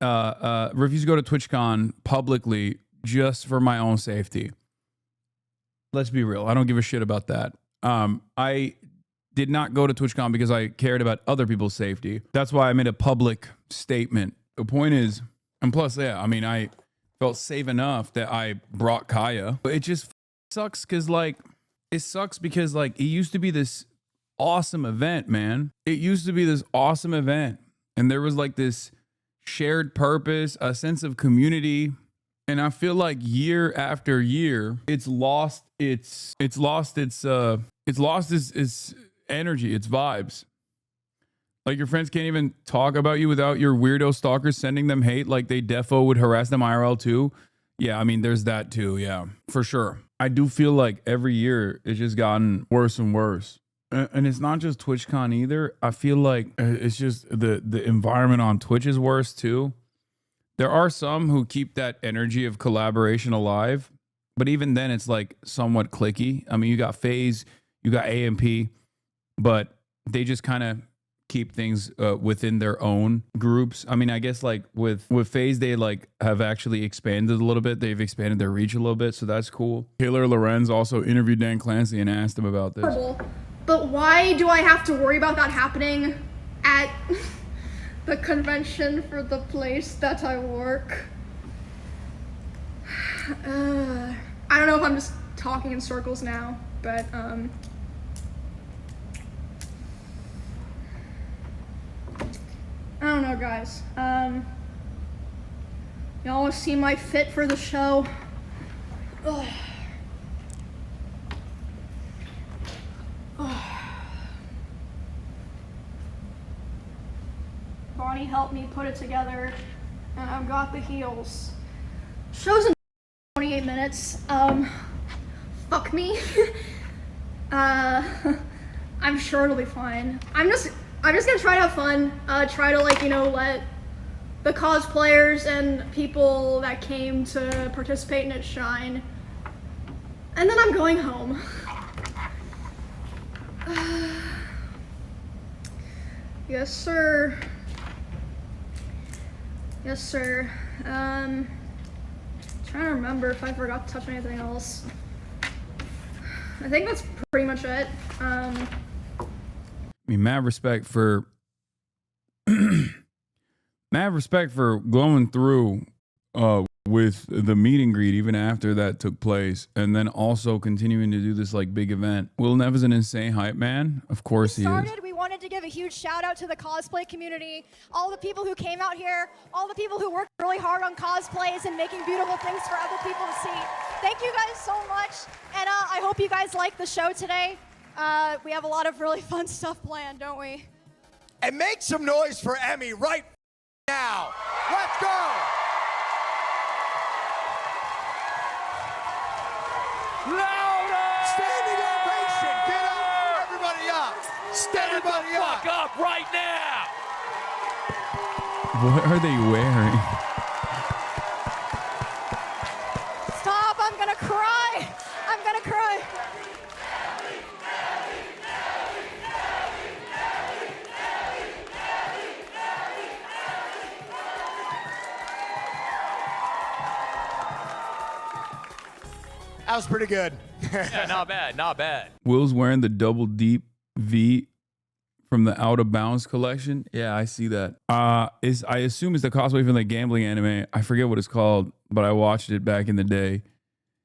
refuse to go to TwitchCon publicly just for my own safety. Let's be real. I don't give a shit about that. I did not go to TwitchCon because I cared about other people's safety. That's why I made a public statement. The point is, and plus, yeah, I mean, I felt safe enough that I brought Kaya. But it just sucks because like, it used to be this awesome event, man. It used to be this awesome event. And there was like this shared purpose, a sense of community. And I feel like year after year, it's lost its energy, its vibes. Like your friends can't even talk about you without your weirdo stalkers sending them hate like they defo would harass them IRL too. Yeah, I mean, there's that too. Yeah, for sure. I do feel like every year it's just gotten worse and worse. And it's not just TwitchCon either. I feel like it's just the environment on Twitch is worse too. There are some who keep that energy of collaboration alive, but even then it's like somewhat cliquey. I mean, you got FaZe, you got AMP, but they just kind of keep things within their own groups. I mean, I guess like with FaZe, they like have actually expanded a little bit. They've expanded their reach a little bit, so that's cool. Taylor Lorenz also interviewed Dan Clancy and asked him about this. But why do I have to worry about that happening at the convention for the place that I work? I don't know if I'm just talking in circles now, but I don't know, guys. Y'all want to see my fit for the show? Ugh. Bonnie helped me put it together, and I've got the heels. Show's in 28 minutes. Fuck me. I'm sure it'll be fine. I'm just gonna try to have fun. Try to, like, you know, let the cosplayers and people that came to participate in its shine. And then I'm going home. Yes, sir. Yes, sir. Trying to remember if I forgot to touch anything else. I think that's pretty much it. I mean, mad respect for going through with the meet and greet even after that took place, and then also continuing to do this like big event. Will Nev is an insane hype man. Of course he is. We wanted to give a huge shout out to the cosplay community, all the people who came out here, all the people who worked really hard on cosplays and making beautiful things for other people to see. Thank you guys so much, and I hope you guys like the show today. We have a lot of really fun stuff planned, don't we? And make some noise for Emmy right now. Let's go! Louder! Standing ovation. Get up, everybody up. Stand Everybody the fuck up right now! What are they wearing? Stop, I'm gonna cry. I'm gonna cry. That was pretty good. Yeah, not bad, not bad. Will's wearing the double deep V from the Out of Bounds collection. Yeah, I see that. I assume it's the cosplay from the gambling anime. I forget what it's called, but I watched it back in the day.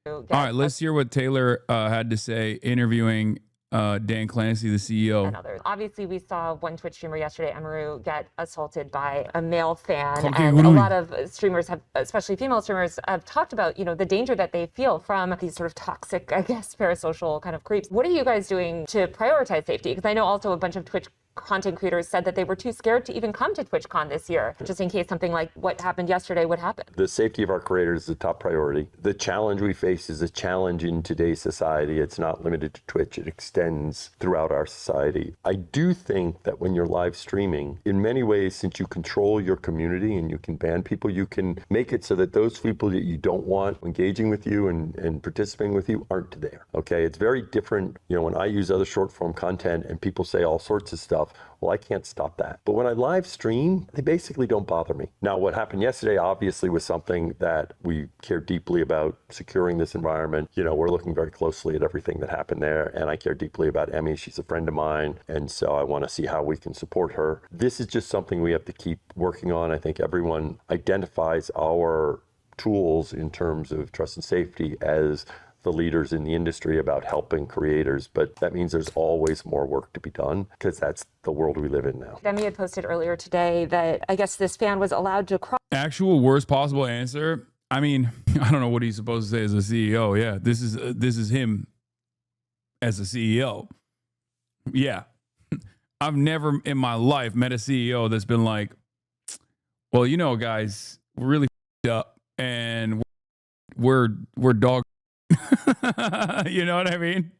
All right, let's hear what Taylor had to say interviewing Dan Clancy, the CEO. And others. Obviously, we saw one Twitch streamer yesterday, Emiru, get assaulted by a male fan. Okay, and a lot of streamers have, especially female streamers, have talked about, you know, the danger that they feel from these sort of toxic, I guess, parasocial kind of creeps. What are you guys doing to prioritize safety? Because I know also a bunch of Twitch content creators said that they were too scared to even come to TwitchCon this year, just in case something like what happened yesterday would happen. The safety of our creators is the top priority. The challenge we face is a challenge in today's society. It's not limited to Twitch. It extends throughout our society. I do think that when you're live streaming, in many ways, since you control your community and you can ban people, you can make it so that those people that you don't want engaging with you and participating with you aren't there. Okay, it's very different. You know, when I use other short form content and people say all sorts of stuff, well, I can't stop that. But when I live stream, they basically don't bother me. Now, what happened yesterday obviously was something that we care deeply about, securing this environment. You know, we're looking very closely at everything that happened there, and I care deeply about Emmy. She's a friend of mine, and so I want to see how we can support her. This is just something we have to keep working on. I think everyone identifies our tools in terms of trust and safety as the leaders in the industry about helping creators, but that means there's always more work to be done because that's the world we live in now. Demi had posted earlier today that I guess this fan was allowed to cross. Actual worst possible answer. I mean, I don't know what he's supposed to say as a CEO. Yeah, this is him as a CEO. Yeah, I've never in my life met a CEO that's been like, well, you know, guys, we're really up and we're dog. You know what I mean?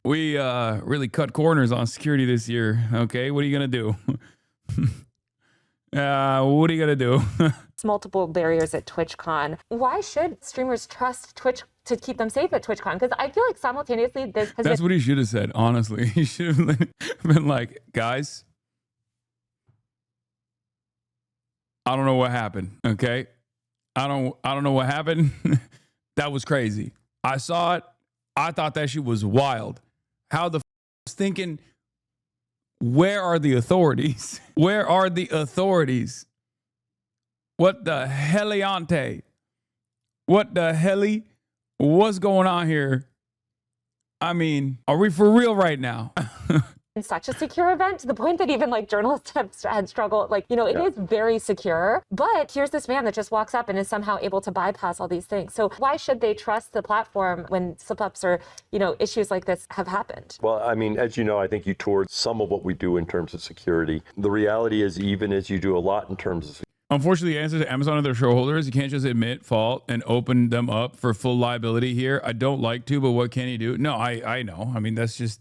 We really cut corners on security this year. Okay, what are you gonna do? What are you gonna do? Multiple barriers at TwitchCon. Why should streamers trust Twitch to keep them safe at TwitchCon? Because I feel like simultaneously this has That's what he should have said, honestly. He should have been like, guys, I don't know what happened, okay? I don't know what happened. That was crazy. I saw it. I thought that shit was wild. How the was thinking, where are the authorities? Where are the authorities? What the heliante? What the heli? What's going on here? I mean, are we for real right now? in such a secure event to the point that even like journalists have had struggled. Like, you know, it is very secure, but here's this man that just walks up and is somehow able to bypass all these things. So why should they trust the platform when slip-ups or, you know, issues like this have happened? Well, I mean, as you know, I think you toured some of what we do in terms of security. The reality is, even as you do a lot in terms of Unfortunately, the answer to Amazon and their shareholders, you can't just admit fault and open them up for full liability here. I don't like to, but what can he do? No, I know. I mean, that's his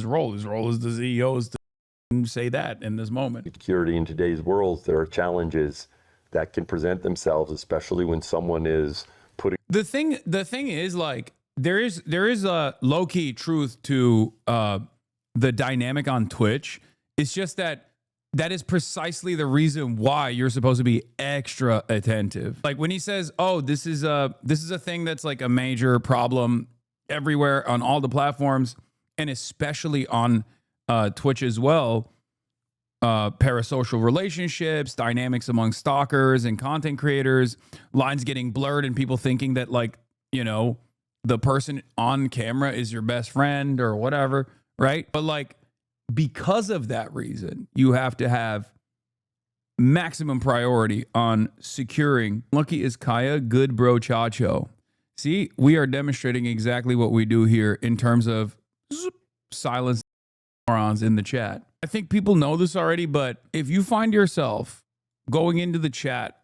role. His role as the CEO is to even say that in this moment. Security in today's world, there are challenges that can present themselves, especially when someone is putting. The thing is, like, there is a low key truth to the dynamic on Twitch. It's just that is precisely the reason why you're supposed to be extra attentive. Like when he says, "Oh, this is a thing that's like a major problem everywhere on all the platforms, and especially on Twitch as well." Parasocial relationships, dynamics among stalkers and content creators, lines getting blurred, and people thinking that, like, you know, the person on camera is your best friend or whatever, right? But like, because of that reason, you have to have maximum priority on securing. Lucky is Kaya, good bro Chacho. See, we are demonstrating exactly what we do here in terms of silence morons in the chat. I think people know this already, but if you find yourself going into the chat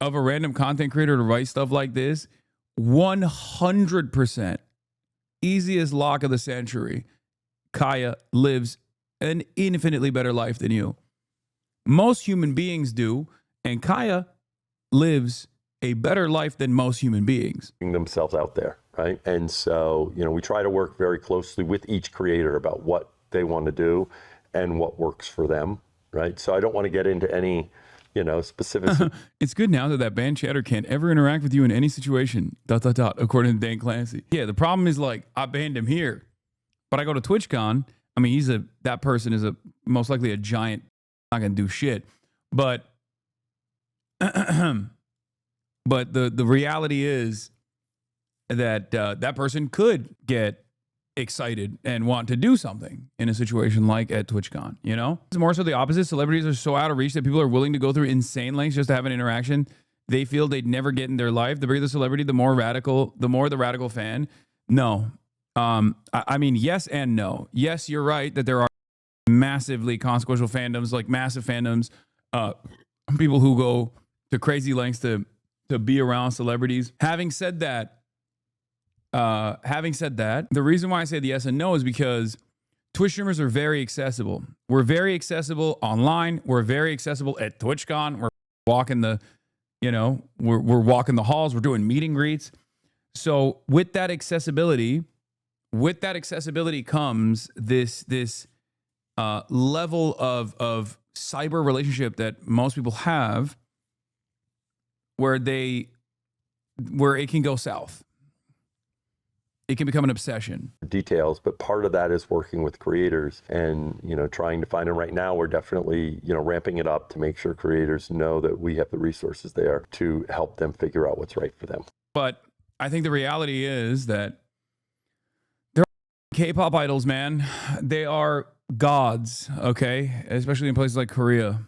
of a random content creator to write stuff like this, 100% easiest lock of the century, Kaya lives an infinitely better life than you. Most human beings do, and Kaya lives a better life than most human beings. Themselves out there, right? And so, you know, we try to work very closely with each creator about what they want to do and what works for them, right? So I don't want to get into any, you know, specifics. It's good now that band chatter can't ever interact with you in any situation, ... according to Dan Clancy. Yeah, the problem is, like, I banned him here, but I go to TwitchCon. I mean, that person is most likely a giant, not gonna do shit. But but the reality is that that person could get excited and want to do something in a situation like at TwitchCon, you know? It's more so the opposite. Celebrities are so out of reach that people are willing to go through insane lengths just to have an interaction they feel they'd never get in their life. The bigger the celebrity, the more the radical fan. No. I mean, yes and no. Yes, you're right that there are massively consequential fandoms, like massive fandoms, people who go to crazy lengths to be around celebrities. Having said that, the reason why I say the yes and no is because Twitch streamers are very accessible. We're very accessible online. We're very accessible at TwitchCon. We're walking the, you know, we're walking the halls. We're doing meet and greets. So with that accessibility comes this level of cyber relationship that most people have, where it can go south. It can become an obsession. Details, but part of that is working with creators and, you know, trying to find, and right now we're definitely, you know, ramping it up to make sure creators know that we have the resources there to help them figure out what's right for them. But I think the reality is that they're K-pop idols, man. They are gods, okay? Especially in places like Korea.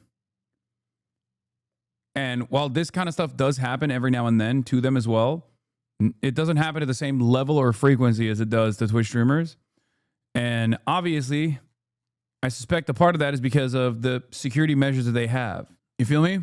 And while this kind of stuff does happen every now and then to them as well, it doesn't happen at the same level or frequency as it does to Twitch streamers. And obviously, I suspect a part of that is because of the security measures that they have. You feel me?